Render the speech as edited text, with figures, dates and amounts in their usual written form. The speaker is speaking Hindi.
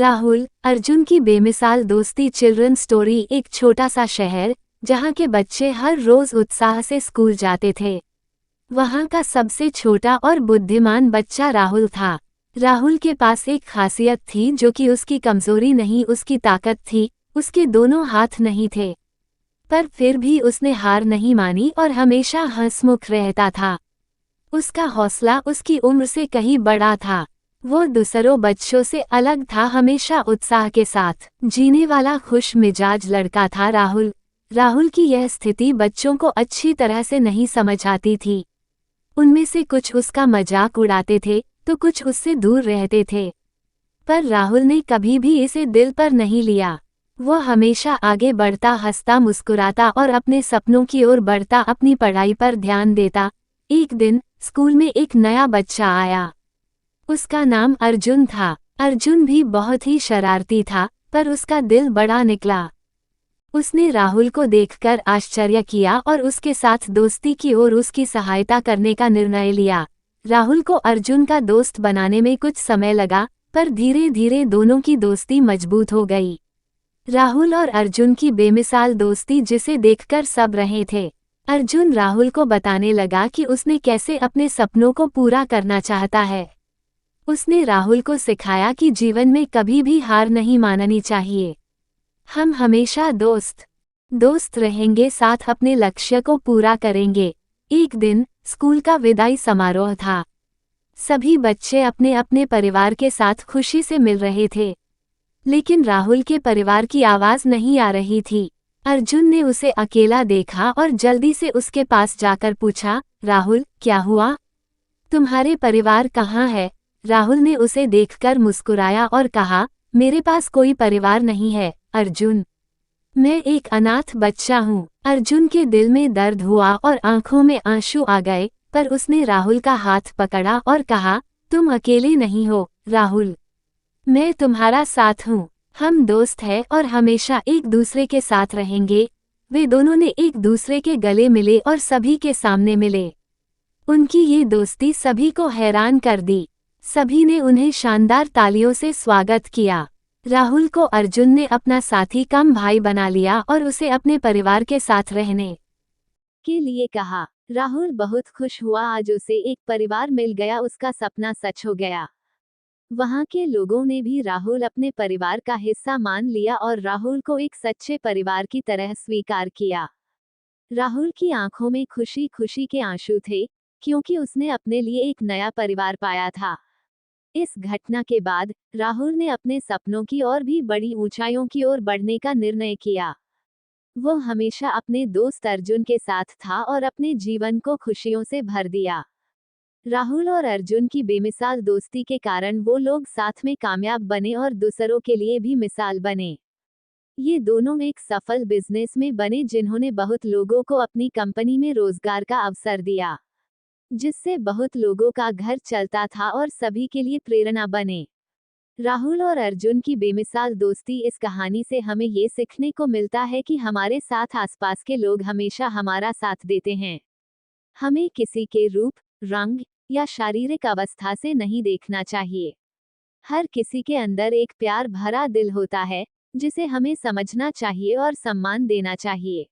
राहुल, अर्जुन की बेमिसाल दोस्ती। Children story. एक छोटा सा शहर जहाँ के बच्चे हर रोज उत्साह से स्कूल जाते थे। वहाँ का सबसे छोटा और बुद्धिमान बच्चा राहुल था। राहुल के पास एक खासियत थी जो कि उसकी कमजोरी नहीं, उसकी ताकत थी। उसके दोनों हाथ नहीं थे, पर फिर भी उसने हार नहीं मानी और हमेशा हंसमुख रहता था। उसका हौसला उसकी उम्र से कहीं बड़ा था। वो दूसरों बच्चों से अलग था, हमेशा उत्साह के साथ जीने वाला खुश मिजाज लड़का था राहुल। राहुल की यह स्थिति बच्चों को अच्छी तरह से नहीं समझ आती थी। उनमें से कुछ उसका मजाक उड़ाते थे तो कुछ उससे दूर रहते थे, पर राहुल ने कभी भी इसे दिल पर नहीं लिया। वो हमेशा आगे बढ़ता, हंसता, मुस्कुराता और अपने सपनों की ओर बढ़ता, अपनी पढ़ाई पर ध्यान देता। एक दिन स्कूल में एक नया बच्चा आया। उसका नाम अर्जुन था। अर्जुन भी बहुत ही शरारती था, पर उसका दिल बड़ा निकला। उसने राहुल को देखकर आश्चर्य किया और उसके साथ दोस्ती की और उसकी सहायता करने का निर्णय लिया। राहुल को अर्जुन का दोस्त बनाने में कुछ समय लगा, पर धीरे धीरे दोनों की दोस्ती मजबूत हो गई। राहुल और अर्जुन की बेमिसाल दोस्ती जिसे देखकर सब रहे थे। अर्जुन राहुल को बताने लगा कि उसने कैसे अपने सपनों को पूरा करना चाहता है। उसने राहुल को सिखाया कि जीवन में कभी भी हार नहीं माननी चाहिए। हम हमेशा दोस्त रहेंगे, साथ अपने लक्ष्य को पूरा करेंगे। एक दिन स्कूल का विदाई समारोह था। सभी बच्चे अपने अपने परिवार के साथ खुशी से मिल रहे थे, लेकिन राहुल के परिवार की आवाज नहीं आ रही थी। अर्जुन ने उसे अकेला देखा और जल्दी से उसके पास जाकर पूछा, राहुल, क्या हुआ? तुम्हारे परिवार कहाँ है? राहुल ने उसे देखकर मुस्कुराया और कहा, मेरे पास कोई परिवार नहीं है अर्जुन, मैं एक अनाथ बच्चा हूँ। अर्जुन के दिल में दर्द हुआ और आंखों में आंसू आ गए, पर उसने राहुल का हाथ पकड़ा और कहा, तुम अकेले नहीं हो राहुल, मैं तुम्हारा साथ हूँ। हम दोस्त हैं और हमेशा एक दूसरे के साथ रहेंगे। वे दोनों ने एक दूसरे के गले मिले और सभी के सामने मिले। उनकी ये दोस्ती सभी को हैरान कर दी। सभी ने उन्हें शानदार तालियों से स्वागत किया। राहुल को अर्जुन ने अपना साथी कम भाई बना लिया और उसे अपने परिवार के साथ रहने के लिए कहा। राहुल बहुत खुश हुआ, आज उसे एक परिवार मिल गया, उसका सपना सच हो गया। वहाँ के लोगों ने भी राहुल अपने परिवार का हिस्सा मान लिया और राहुल को एक सच्चे परिवार की तरह स्वीकार किया। राहुल की आंखों में खुशी खुशी के आंसू थे, क्योंकि उसने अपने लिए एक नया परिवार पाया था। इस घटना के बाद राहुल ने अपने सपनों की और भी बड़ी ऊंचाइयों की ओर बढ़ने का निर्णय किया। वो हमेशा अपने दोस्त अर्जुन के साथ था और अपने जीवन को खुशियों से भर दिया। राहुल और अर्जुन की बेमिसाल दोस्ती के कारण वो लोग साथ में कामयाब बने और दूसरों के लिए भी मिसाल बने। ये दोनों एक सफल बिजनेसमैन बने जिन्होंने बहुत लोगों को अपनी कंपनी में रोजगार का अवसर दिया, जिससे बहुत लोगों का घर चलता था और सभी के लिए प्रेरणा बने। राहुल और अर्जुन की बेमिसाल दोस्ती। इस कहानी से हमें ये सीखने को मिलता है कि हमारे साथ आसपास के लोग हमेशा हमारा साथ देते हैं। हमें किसी के रूप, रंग या शारीरिक अवस्था से नहीं देखना चाहिए। हर किसी के अंदर एक प्यार भरा दिल होता है, जिसे हमें समझना चाहिए और सम्मान देना चाहिए।